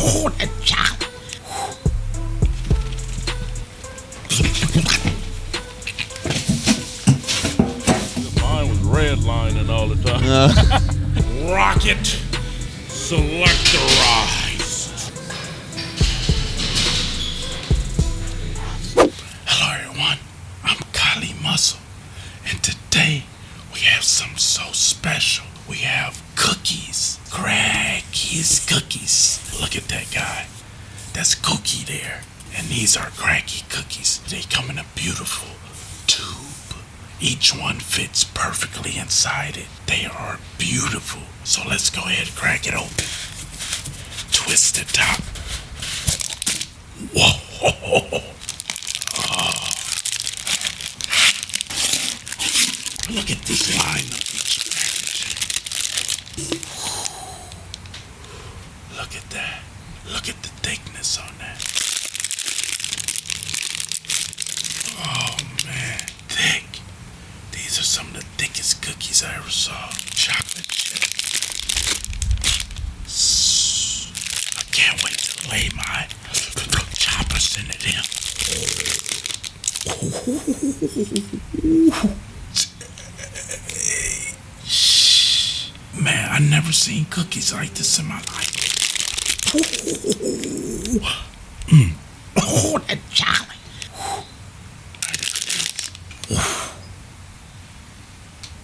Oh, that chocolate. Mine was redlining all the time. Rocket selectorized. Hello everyone, I'm Kali Muscle, and today we have something so special. We have cookies, Crackies Cookies. Look at that guy. That's Cookie there. And these are Crackies Cookies. They come in a beautiful tube. Each one fits perfectly inside it. They are beautiful. So let's go ahead and crack it open. Twist the top. Whoa. Oh. Look at this line of each package. Look at that. Look at the thickness on that. Oh man, thick. These are some of the thickest cookies I ever saw. Chocolate chip. I can't wait to lay my choppers into them. Man, I never seen cookies like this in my life. Oh, that chocolate.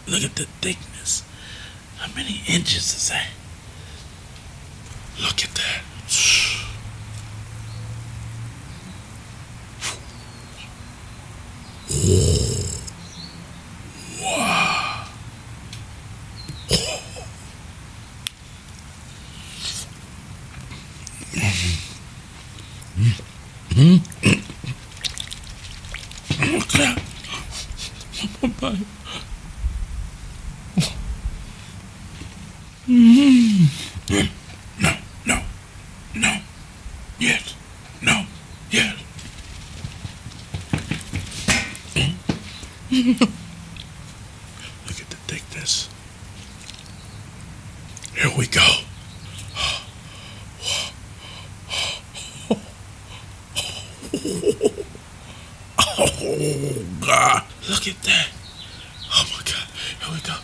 Look at the thickness. How many inches is that? Look at that. Wow. Look at that. No. Yes. No. Yes. Look at the thickness. Here we go. Oh, God. Look at that. Oh, my God. Here we go.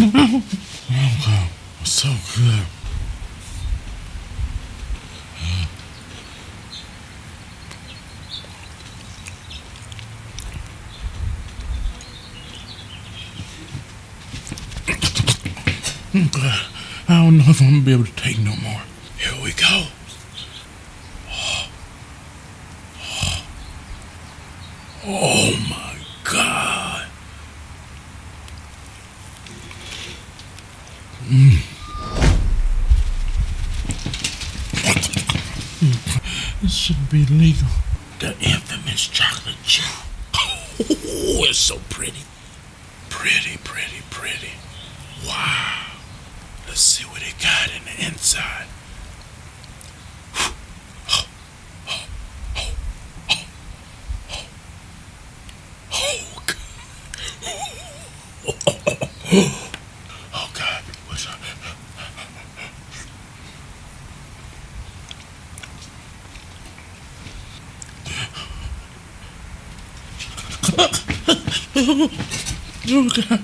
Oh, wow. So good. I don't know if I'm gonna be able to take no more. Here we go. Oh my God. This shouldn't be legal. The infamous chocolate chip. Oh, it's so pretty. Pretty. Wow. Let's see what it got in the inside. Oh God. What's up? Oh God.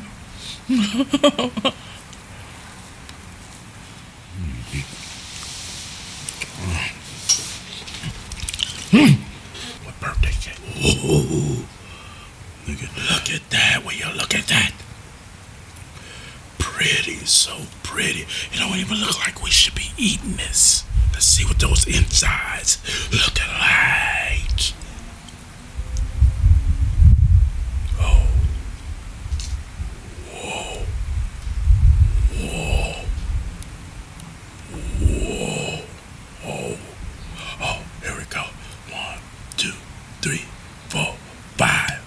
What birthday cake? Ooh. Look at that. Will you look at that? Pretty, so pretty. It don't even look like we should be eating this. Let's see what those insides look like. Oh. Whoa. Oh, here we go. 1, 2, 3, 4, 5.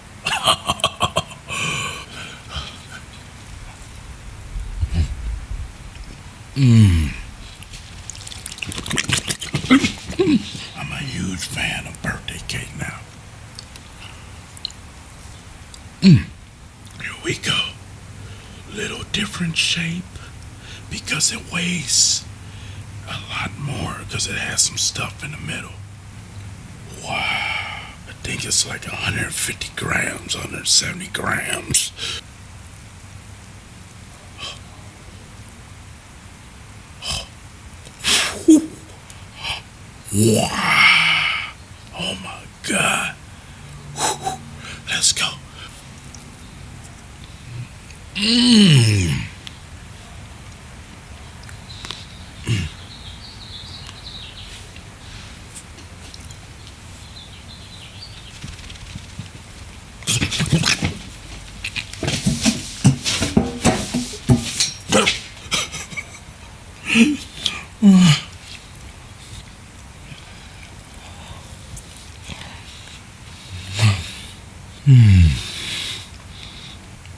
I'm a huge fan of birthday cake now. Here we we go. Little different shape because it weighs a lot more because it has some stuff in the middle. Wow. I think it's like 150 grams, 170 grams. Wow. Oh my God. Let's go. Mmm.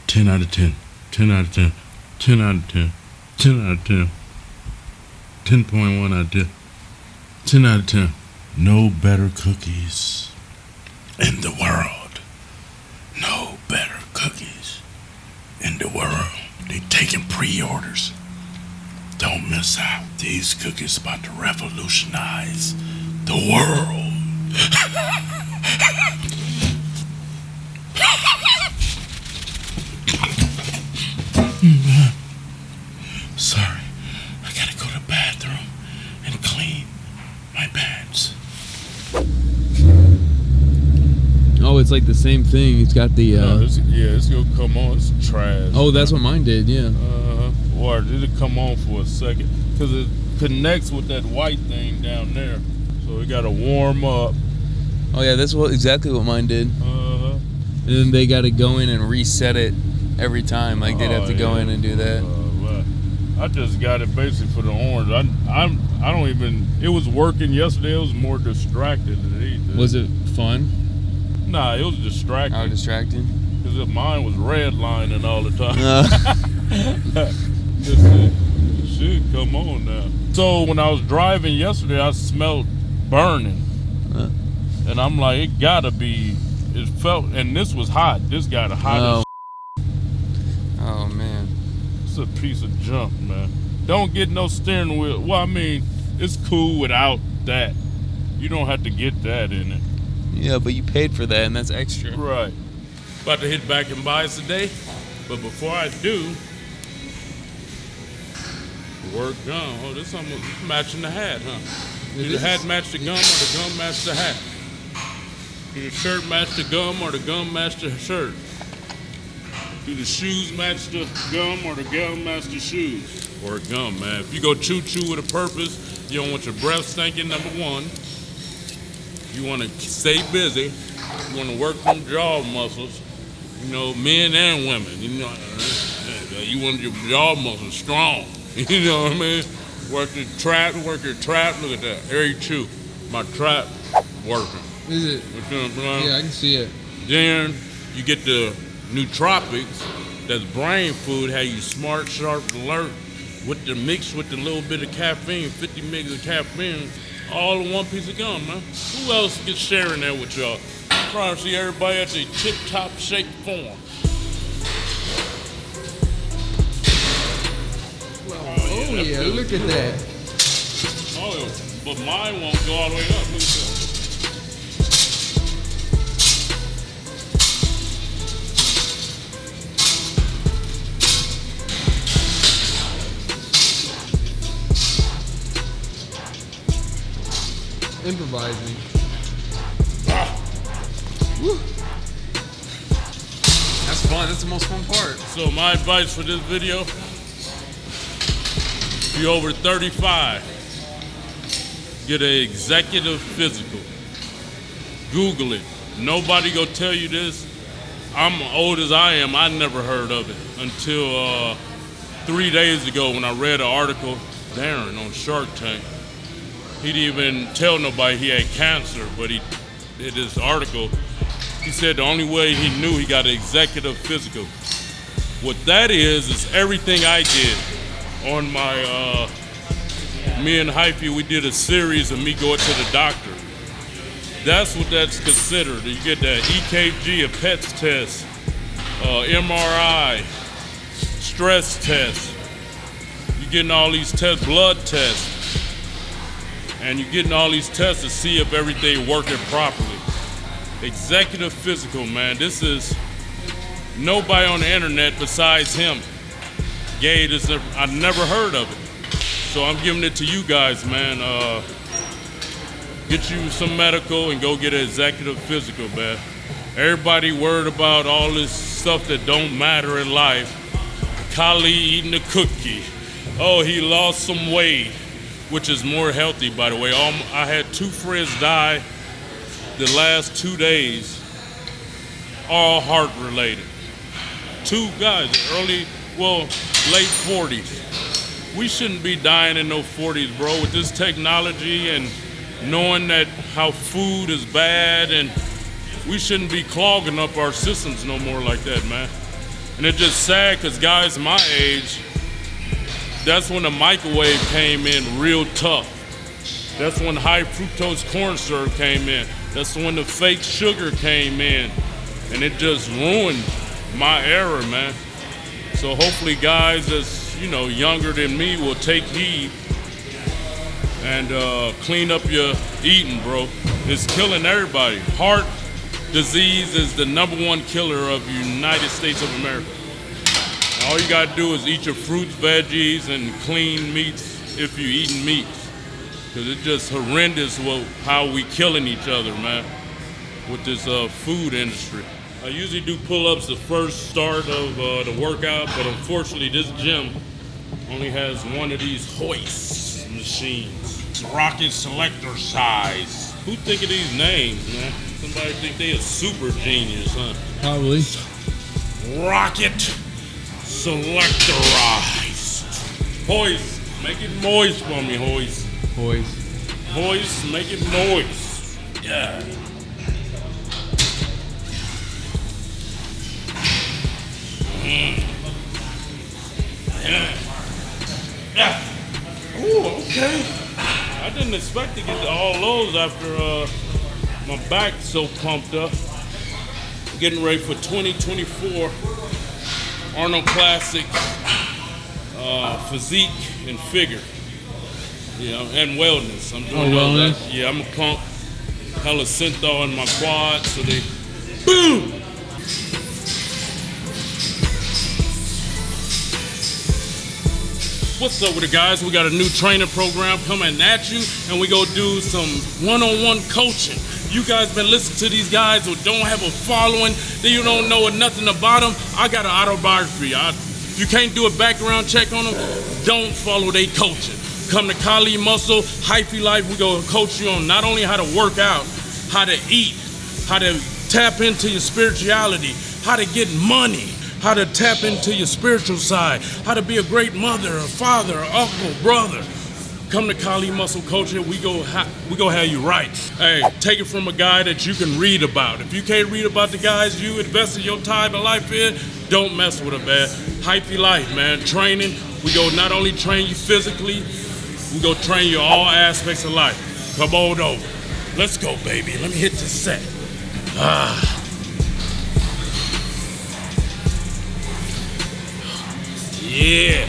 10 out of 10. 10 out of 10. 10 out of 10. 10 out of 10. 10.1 out of 10. 10 out of 10. No better cookies in the world. No better cookies in the world. They taking pre-orders. Don't miss out. These cookies about to revolutionize the world. Sorry, I gotta go to the bathroom and clean my pants. Oh, it's like the same thing. It's got the. It's gonna come on. It's trash. Oh, that's what mine did. Yeah. Or did it come on for a second? Because it connects with that white thing down there, so it gotta warm up. Oh yeah, that's exactly what mine did. And then they got to go in and reset it every time. Like they'd have to go in and do that. I just got it basically for the orange. I don't even. It was working yesterday. It was more distracted than anything. Was it fun? Nah, it was distracting. How distracting? Because mine was redlining all the time. It should come on now. So when I was driving yesterday, I smelled burning, and I'm like, it gotta be. It felt, and this was hot. This got a hot. Oh man, it's a piece of junk, man. Don't get no steering wheel. Well, I mean, it's cool without that. You don't have to get that in it. Yeah, but you paid for that, and that's extra. Right. About to hit back and buy today, but before I do, work gum. Oh, this almost matching the hat, huh? Do the hat match the gum or the gum match the hat? Do the shirt match the gum or the gum match the shirt? Do the shoes match the gum or the gum match the shoes? Or gum, man. If you go choo-choo with a purpose, you don't want your breath stinking, number one. You want to stay busy. You want to work them jaw muscles. You know, men and women. You know, you want your jaw muscles strong. You know what I mean? Work your trap. Look at that. Every chew. My trap working. Is it? Yeah, I can see it. Then you get the nootropics. That's brain food. How you smart, sharp, alert. With the mix with the little bit of caffeine, 50 mg of caffeine, all in one piece of gum, man. Who else gets sharing that with y'all? I'm trying to see everybody at the tip-top shape form. Oh yeah, look at that. Oh, but mine won't go all the way up. Look at that. Improvising. Woo. That's fun. That's the most fun part. So my advice for this video, if you're over 35, get an executive physical. Google it. Nobody gonna tell you this. I'm old as I am, I never heard of it until 3 days ago when I read an article, Darren, on Shark Tank. He didn't even tell nobody he had cancer, but he did this article. He said the only way he knew he got an executive physical. What that is everything I did on my, me and Hyphy, we did a series of me going to the doctor. That's what that's considered. You get that EKG, a PET test, MRI, stress tests. You're getting all these tests, blood tests. And you're getting all these tests to see if everything working properly. Executive physical, man. This is nobody on the internet besides him. Gay, I never heard of it. So I'm giving it to you guys, man. Get you some medical and go get an executive physical, man. Everybody worried about all this stuff that don't matter in life. Kali eating a cookie. Oh, he lost some weight, which is more healthy, by the way. I had 2 friends die the last 2 days, all heart related. 2 guys, late 40s. We shouldn't be dying in no 40s, bro, with this technology and knowing that how food is bad, and we shouldn't be clogging up our systems no more like that, man. And it's just sad because guys my age, that's when the microwave came in real tough. That's when high fructose corn syrup came in. That's when the fake sugar came in. And it just ruined my era, man. So hopefully guys that's, younger than me will take heed and clean up your eating, bro. It's killing everybody. Heart disease is the #1 killer of the United States of America. All you gotta do is eat your fruits, veggies, and clean meats if you're eating meats. Because it's just horrendous how we killing each other, man, with this food industry. I usually do pull-ups the first start of the workout, but unfortunately this gym only has one of these hoist machines. It's rocket selector size. Who think of these names, man? Somebody think they a super genius, huh? Probably. Rocket selectorized. Hoist, make it moist for me, Hoist. Hoist, make it moist. Yeah. Yeah. Ooh, okay. I didn't expect to get to all those after my back's so pumped up. Getting ready for 2024 Arnold Classic physique and figure, and wellness. I'm doing wellness. Yeah, I'm a pump hella synthol in my quads, so they boom. What's up with it, guys? We got a new training program coming at you, and we go do some one-on-one coaching. You guys been listening to these guys who don't have a following, that you don't know nothing about them. I got an autobiography. If you can't do a background check on them, don't follow their coaching. Come to Kali Muscle, Hyphy Life. We go coach you on not only how to work out, how to eat, how to tap into your spirituality, how to get money, how to tap into your spiritual side, how to be a great mother, a father, or uncle, brother. Come to Kali Muscle Coaching. We go have you right. Hey, take it from a guy that you can read about. If you can't read about the guys you invested your time and life in, don't mess with them, man. Hyphy Life, man. Training. We go not only train you physically, we go train you all aspects of life. Come on over. Let's go, baby. Let me hit this set. Yeah.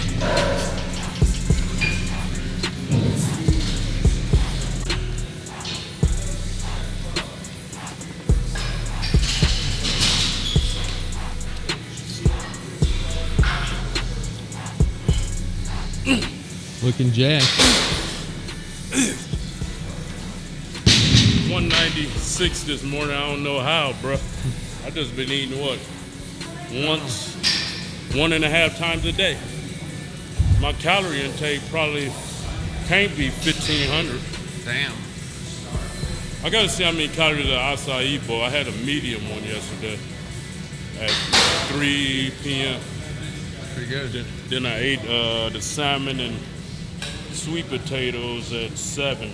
Looking jacked. 196 this morning. I don't know how, bro. I just been eating once, 1.5 times a day. My calorie intake probably can't be 1,500. Damn. I gotta see how many calories the acai bowl. I had a medium one yesterday at 3 p.m. Pretty good. Then I ate the salmon and sweet potatoes at 7.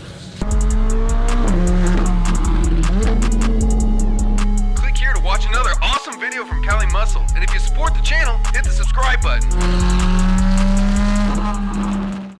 Click here to watch another awesome video from Kali Muscle. And if you support the channel, hit the subscribe button.